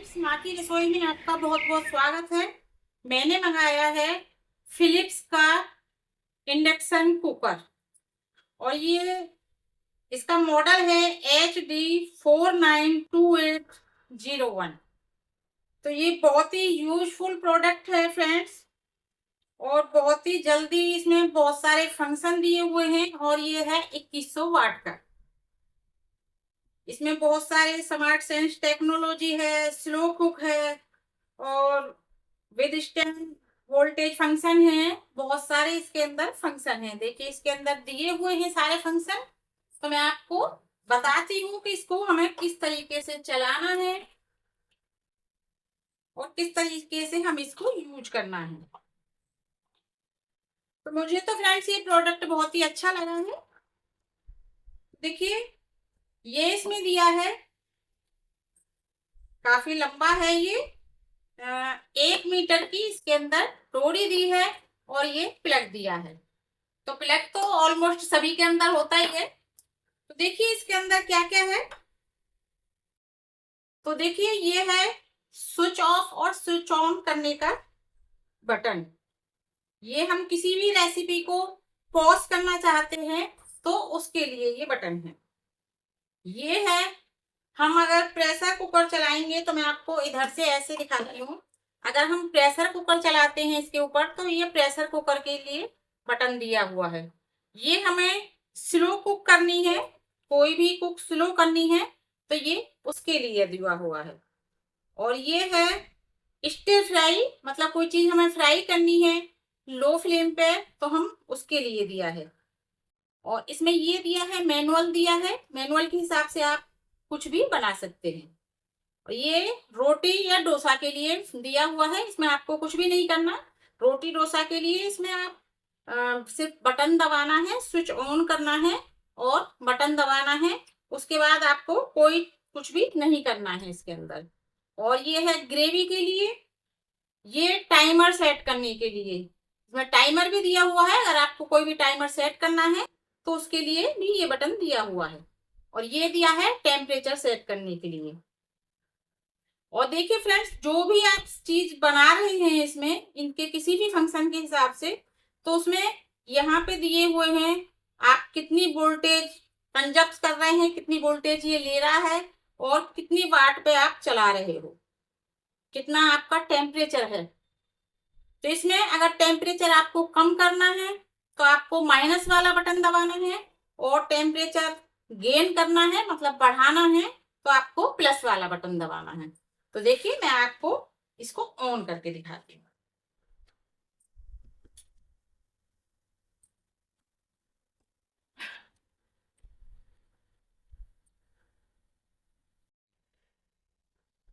Friends, माँ की रसोई में आपका बहुत बहुत स्वागत है। मैंने मंगाया है फिलिप्स का इंडक्शन कुकर और ये इसका मॉडल है HD492801। तो ये बहुत ही यूजफुल प्रोडक्ट है फ्रेंड्स, और बहुत ही जल्दी इसमें बहुत सारे फंक्शन दिए हुए हैं। और ये है 2100 वाट का। इसमें बहुत सारे स्मार्ट सेंस टेक्नोलॉजी है, स्लो कुक है और विद स्टैंड वोल्टेज फंक्शन है। बहुत सारे इसके अंदर फंक्शन है। देखिए इसके अंदर दिए हुए हैं सारे फंक्शन। तो मैं आपको बताती हूँ कि इसको हमें किस तरीके से चलाना है और किस तरीके से हम इसको यूज करना है। तो मुझे तो फ्रेंड्स ये प्रोडक्ट बहुत ही अच्छा लगा है। देखिए ये इसमें दिया है, काफी लंबा है ये। 1 मीटर की इसके अंदर डोरी दी है और ये प्लग दिया है। तो प्लग तो ऑलमोस्ट सभी के अंदर होता ही है। तो देखिए इसके अंदर क्या क्या है। तो देखिए ये है स्विच ऑफ और स्विच ऑन करने का बटन। ये हम किसी भी रेसिपी को पॉज करना चाहते हैं तो उसके लिए ये बटन है। ये है, हम अगर प्रेशर कुकर चलाएंगे तो मैं आपको इधर से ऐसे दिखाती हूँ। अगर हम प्रेशर कुकर चलाते हैं इसके ऊपर तो ये प्रेशर कुकर के लिए बटन दिया हुआ है। ये हमें स्लो कुक करनी है, कोई भी कुक स्लो करनी है तो ये उसके लिए दिया हुआ है। और ये है स्टिर फ्राई, मतलब कोई चीज हमें फ्राई करनी है लो फ्लेम पे तो हम उसके लिए दिया है। और इसमें ये दिया है, मैनुअल दिया है। मैनुअल के हिसाब से आप कुछ भी बना सकते हैं। और ये रोटी या डोसा के लिए दिया हुआ है, इसमें आपको कुछ भी नहीं करना। रोटी डोसा के लिए इसमें आप सिर्फ बटन दबाना है, स्विच ऑन करना है और बटन दबाना है। उसके बाद आपको कोई कुछ भी नहीं करना है इसके अंदर। और ये है ग्रेवी के लिए, ये टाइमर सेट करने के लिए। इसमें टाइमर भी दिया हुआ है, अगर आपको कोई भी टाइमर सेट करना है तो उसके लिए भी ये बटन दिया हुआ है। और ये दिया है टेम्परेचर सेट करने के लिए। और देखिए फ्रेंड्स, जो भी आप चीज बना रहे हैं इसमें इनके किसी भी फंक्शन के हिसाब से, तो उसमें यहाँ पे दिए हुए हैं आप कितनी वोल्टेज कंजप्ट कर रहे हैं, कितनी वोल्टेज ये ले रहा है और कितनी वाट पे आप चला रहे हो, कितना आपका टेम्परेचर है। तो इसमें अगर टेम्परेचर आपको कम करना है तो आपको माइनस वाला बटन दबाना है, और टेम्परेचर गेन करना है मतलब बढ़ाना है तो आपको प्लस वाला बटन दबाना है। तो देखिए मैं आपको इसको ऑन करके दिखाती हूँ।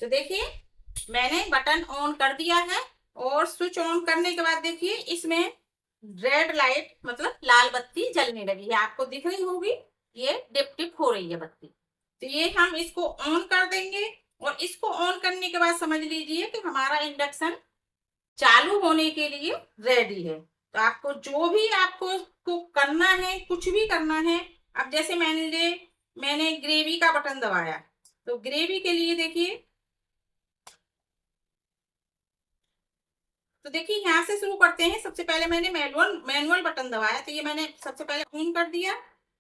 तो देखिए मैंने बटन ऑन कर दिया है, और स्विच ऑन करने के बाद देखिए इसमें रेड लाइट मतलब लाल बत्ती जलने लगी है, आपको दिख रही होगी। ये डिप डिप हो रही है बत्ती। तो ये हम इसको ऑन कर देंगे, और इसको ऑन करने के बाद समझ लीजिए कि हमारा इंडक्शन चालू होने के लिए रेडी है। तो आपको जो भी आपको कुक करना है, कुछ भी करना है। अब जैसे मैंने ग्रेवी का बटन दबाया, तो ग्रेवी के लिए देखिए, तो देखिए यहाँ से शुरू करते हैं। सबसे पहले मैंने मैनुअल मैनुअल बटन दबाया, तो ये मैंने सबसे पहले ऑन कर दिया,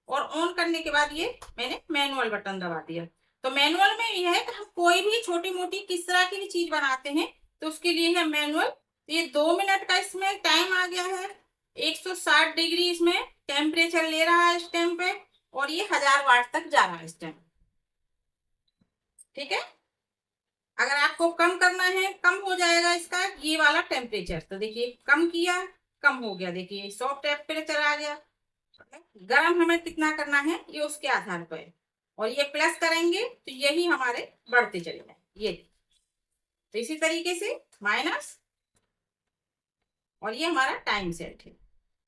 और ऑन करने के बाद ये मैंने मैनुअल बटन दबा दिया। तो मैनुअल में यह है कि हम कोई भी छोटी मोटी किस तरह की भी चीज बनाते हैं तो उसके लिए है मैनुअल। तो ये 2 मिनट का इसमें टाइम आ गया है। 160 डिग्री इसमें टेम्परेचर ले रहा है इस टाइम पे, और ये 1000 वाट तक जा रहा है इस टाइम। ठीक है, अगर आपको कम करना है कम हो जाएगा इसका ये वाला टेम्परेचर। तो देखिए कम किया, कम हो गया, देखिए सॉफ्ट टेम्परेचर आ गया। गर्म हमें कितना करना है ये उसके आधार पर है। और ये प्लस करेंगे तो यही हमारे बढ़ते चले जाए ये। तो इसी तरीके से माइनस, और ये हमारा टाइम सेट है।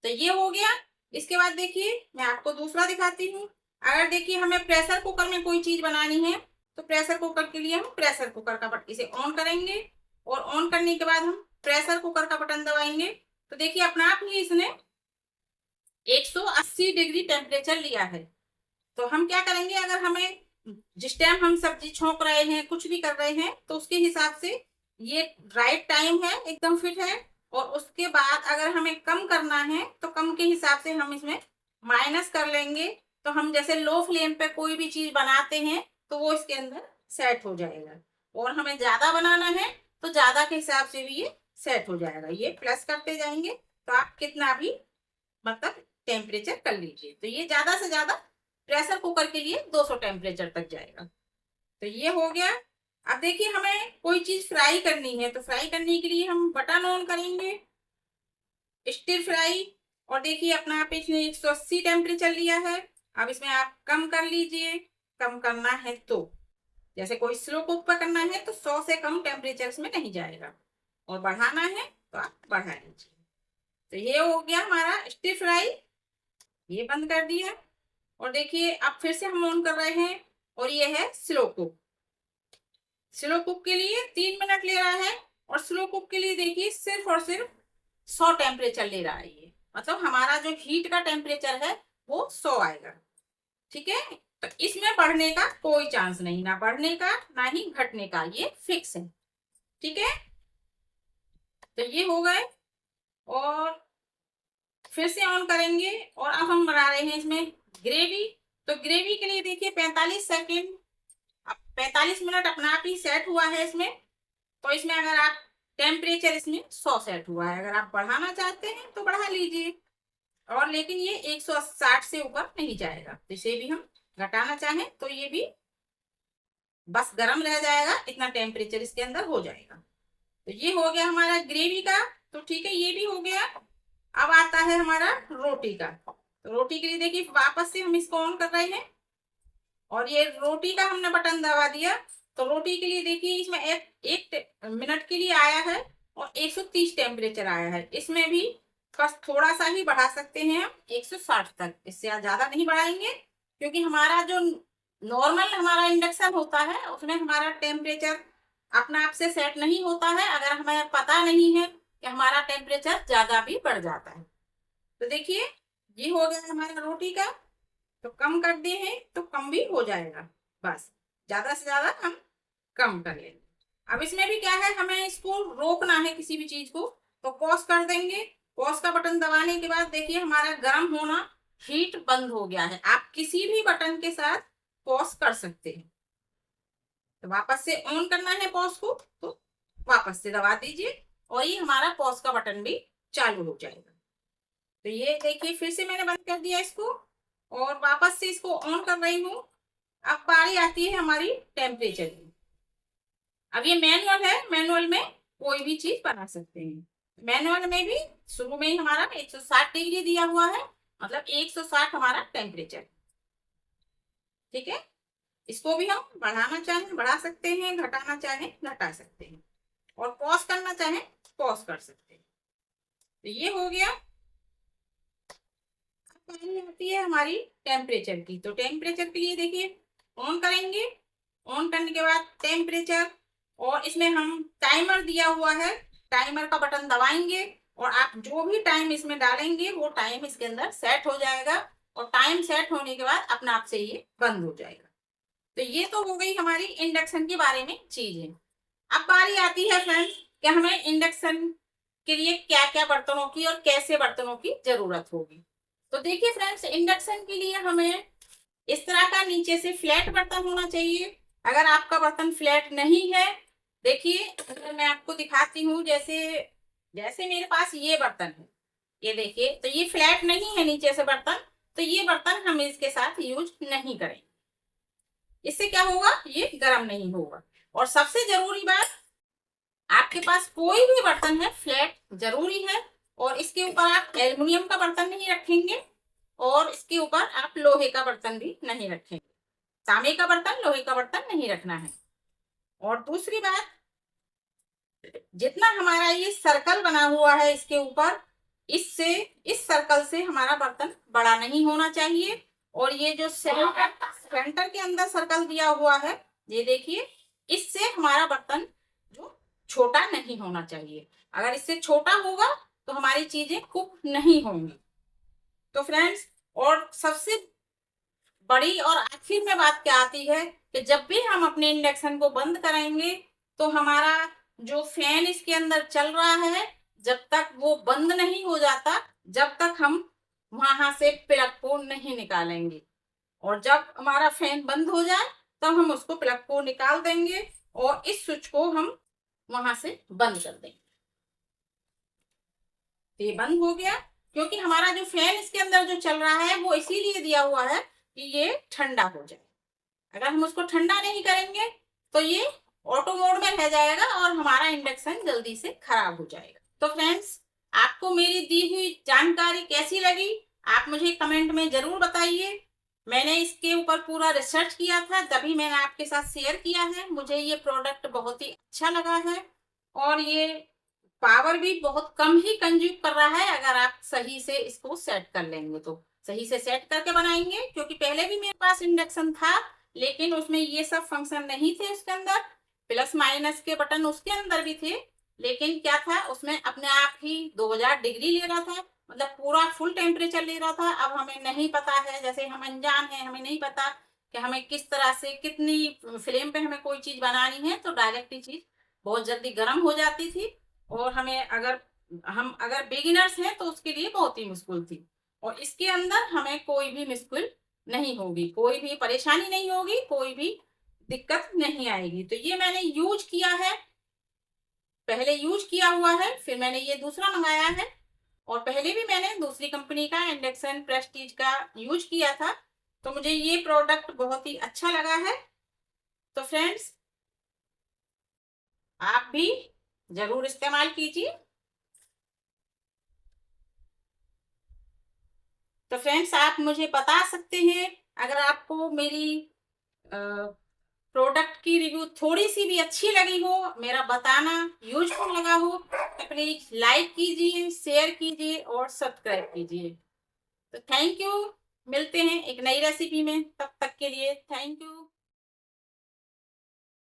तो ये हो गया। इसके बाद देखिए मैं आपको दूसरा दिखाती हूँ। अगर देखिए हमें प्रेशर कुकर में कोई चीज बनानी है तो प्रेशर कुकर के लिए हम प्रेशर कुकर का बटन इसे ऑन करेंगे, और ऑन करने के बाद हम प्रेशर कुकर का बटन दबाएंगे। तो देखिए अपना आप ही इसने 180 डिग्री टेम्परेचर लिया है। तो हम क्या करेंगे, अगर हमें जिस टाइम हम सब्जी छोंक रहे हैं, कुछ भी कर रहे हैं, तो उसके हिसाब से ये राइट टाइम है, एकदम फिट है। और उसके बाद अगर हमें कम करना है तो कम के हिसाब से हम इसमें माइनस कर लेंगे। तो हम जैसे लो फ्लेम पे कोई भी चीज बनाते हैं तो वो इसके अंदर सेट हो जाएगा। और हमें ज्यादा बनाना है तो ज्यादा के हिसाब से भी ये सेट हो जाएगा। ये प्लस करते जाएंगे तो आप कितना भी मतलब टेम्परेचर कर लीजिए। तो ये ज्यादा से ज्यादा प्रेशर कुकर के लिए 200 टेम्परेचर तक जाएगा। तो ये हो गया। अब देखिए हमें कोई चीज फ्राई करनी है तो फ्राई करने के लिए हम बटन ऑन करेंगे, स्टिर फ्राई। और देखिए अपना आप इसने 180 टेम्परेचर लिया है। अब इसमें आप कम कर लीजिए, कम करना है तो जैसे कोई स्लो कुक पर करना है तो 100 से कम टेम्परेचर इसमें नहीं जाएगा। और बढ़ाना है तो आप बढ़ा लीजिए। तो ये हो गया हमारा स्टिर फ्राई, ये बंद कर दिया। और देखिए अब फिर से हम ऑन कर रहे हैं और ये है स्लो कुक। स्लो कुक के लिए 3 मिनट ले रहा है और स्लो कुक के लिए देखिए सिर्फ और सिर्फ 100 टेम्परेचर ले रहा है। ये मतलब हमारा जो हीट का टेम्परेचर है वो 100 आएगा। ठीक है, तो इसमें बढ़ने का कोई चांस नहीं, ना बढ़ने का ना ही घटने का, ये फिक्स है। ठीक है, तो ये हो गए। और फिर से ऑन करेंगे और अब हम बना रहे हैं इसमें ग्रेवी। तो ग्रेवी के लिए देखिए 45 सेकेंड, अब 45 मिनट अपना आप ही सेट हुआ है इसमें। तो इसमें अगर आप टेम्परेचर इसमें 100 सेट हुआ है, अगर आप बढ़ाना चाहते हैं तो बढ़ा लीजिए। और लेकिन ये 160 से ऊपर नहीं जाएगा। तो इसे भी हम घटाना चाहें तो ये भी बस गर्म रह जाएगा, इतना टेम्परेचर इसके अंदर हो जाएगा। तो ये हो गया हमारा ग्रेवी का। तो ठीक है, ये भी हो गया। अब आता है हमारा रोटी का। तो रोटी के लिए देखिए वापस से हम इसको ऑन कर रहे हैं और ये रोटी का हमने बटन दबा दिया। तो रोटी के लिए देखिए इसमें एक मिनट के लिए आया है और 130 टेम्परेचर आया है। इसमें भी बस थोड़ा सा ही बढ़ा सकते हैं हम 160 तक, इससे ज्यादा नहीं बढ़ाएंगे। क्योंकि हमारा जो नॉर्मल हमारा इंडक्शन होता है उसमें हमारा टेम्परेचर अपना आप से सेट नहीं होता है, अगर हमें पता नहीं है कि हमारा टेम्परेचर ज्यादा भी बढ़ जाता है। तो देखिए ये हो गया हमारा रोटी का। तो कम कर दे हैं तो कम भी हो जाएगा, बस ज्यादा से ज्यादा हम कम कर लेंगे। अब इसमें भी क्या है, हमें इसको रोकना है किसी भी चीज को, तो पॉज कर देंगे। पॉज का बटन दबाने के बाद देखिए हमारा गर्म होना, हीट बंद हो गया है। आप किसी भी बटन के साथ पॉज कर सकते हैं। तो वापस से ऑन करना है पॉज को तो वापस से दबा दीजिए और ये हमारा पॉज का बटन भी चालू हो जाएगा। तो ये देखिए फिर से मैंने बंद कर दिया इसको और वापस से इसको ऑन कर रही हूँ। अब बारी आती है हमारी टेम्परेचर की। अब ये मैनुअल है, मैनुअल में कोई भी चीज बना सकते हैं। मैनुअल में भी शुरू में ही हमारा 160 डिग्री दिया हुआ है, मतलब 160 हमारा टेम्परेचर। ठीक है, इसको भी हम बढ़ाना चाहें बढ़ा सकते हैं, घटाना चाहें घटा सकते हैं, और पॉज करना चाहें पॉज कर सकते हैं। तो ये हो गया। बारी आती है हमारी टेम्परेचर की। तो टेम्परेचर के लिए देखिए ऑन करेंगे, ऑन करने के बाद टेम्परेचर, और इसमें हम टाइमर दिया हुआ है, टाइमर का बटन दबाएंगे और आप जो भी टाइम इसमें डालेंगे वो टाइम इसके अंदर सेट हो जाएगा। और टाइम सेट होने के बाद अपने आप से ये बंद हो जाएगा। तो ये तो हो गई हमारी इंडक्शन के बारे में चीजें। अब बारी आती है फ्रेंड्स कि हमें इंडक्शन के लिए क्या क्या बर्तनों की और कैसे बर्तनों की जरूरत होगी। तो देखिए फ्रेंड्स, इंडक्शन के लिए हमें इस तरह का नीचे से फ्लैट बर्तन होना चाहिए। अगर आपका बर्तन फ्लैट नहीं है, देखिए अगर मैं आपको दिखाती हूँ, जैसे जैसे मेरे पास ये बर्तन है, ये देखिए, तो ये फ्लैट नहीं है नीचे से बर्तन। तो ये बर्तन हम इसके साथ यूज नहीं करेंगे, इससे क्या होगा, ये गर्म नहीं होगा। और सबसे जरूरी बात, आपके पास कोई भी बर्तन है फ्लैट जरूरी है, और इसके ऊपर आप एल्युमिनियम का बर्तन नहीं रखेंगे और इसके ऊपर आप लोहे का बर्तन भी नहीं रखेंगे। तांबे का बर्तन, लोहे का बर्तन नहीं रखना है। और दूसरी बात, जितना हमारा ये सर्कल बना हुआ है इसके ऊपर, इससे इस सर्कल से हमारा बर्तन बड़ा नहीं होना चाहिए। और ये जो सेंटर के अंदर सर्कल दिया हुआ है, ये देखिए, इससे हमारा बर्तन जो छोटा नहीं होना चाहिए। अगर इससे छोटा होगा तो हमारी चीजें कुक नहीं होंगी। तो फ्रेंड्स, और सबसे बड़ी और आखिर में बात क्या आती है कि जब भी हम अपने इंडक्शन को बंद करेंगे तो हमारा जो फैन इसके अंदर चल रहा है, जब तक वो बंद नहीं हो जाता, जब तक हम वहां से प्लग को नहीं निकालेंगे। और जब हमारा फैन बंद हो जाए तब हम उसको प्लग को निकाल देंगे और इस स्विच को हम वहां से बंद कर देंगे। तो ये बंद हो गया, क्योंकि हमारा जो फैन इसके अंदर जो चल रहा है वो इसीलिए दिया हुआ है कि ये ठंडा हो जाए। अगर हम उसको ठंडा नहीं करेंगे तो ये ऑटो मोड में रह जाएगा और हमारा इंडक्शन जल्दी से खराब हो जाएगा। तो फ्रेंड्स, आपको मेरी दी हुई जानकारी कैसी लगी, आप मुझे कमेंट में जरूर बताइए। मैंने इसके ऊपर पूरा रिसर्च किया था, तभी मैंने आपके साथ शेयर किया है। मुझे ये प्रोडक्ट बहुत ही अच्छा लगा है और ये पावर भी बहुत कम ही कंज्यूम कर रहा है, अगर आप सही से इसको सेट कर लेंगे तो। सही से सेट करके बनाएंगे, क्योंकि पहले भी मेरे पास इंडक्शन था लेकिन उसमें ये सब फंक्शन नहीं थे। उसके अंदर प्लस माइनस के बटन उसके अंदर भी थे, लेकिन क्या था उसमें अपने आप ही 2000 डिग्री ले रहा था, मतलब पूरा फुल टेम्परेचर ले रहा था। अब हमें नहीं पता है, जैसे हम अनजान हैं, हमें नहीं पता कि हमें किस तरह से कितनी फ्लेम पे हमें कोई चीज बनानी है, तो डायरेक्ट ही चीज बहुत जल्दी गर्म हो जाती थी और हमें अगर बिगिनर्स हैं तो उसके लिए बहुत ही मुश्किल थी। और इसके अंदर हमें कोई भी मुश्किल नहीं होगी, कोई भी परेशानी नहीं होगी, कोई भी दिक्कत नहीं आएगी। तो ये मैंने यूज किया है, पहले यूज किया हुआ है, फिर मैंने ये दूसरा मंगाया है। और पहले भी मैंने दूसरी कंपनी का इंडक्शन प्रेस्टीज का यूज किया था, तो मुझे ये प्रोडक्ट बहुत ही अच्छा लगा है। तो फ्रेंड्स, आप भी जरूर इस्तेमाल कीजिए। तो फ्रेंड्स, आप मुझे बता सकते हैं, अगर आपको मेरी प्रोडक्ट की रिव्यू थोड़ी सी भी अच्छी लगी हो, मेरा बताना यूजफुल लगा हो, तो प्लीज लाइक कीजिए, शेयर कीजिए और सब्सक्राइब कीजिए। तो थैंक यू। मिलते हैं एक नई रेसिपी में, तब तक के लिए थैंक यू।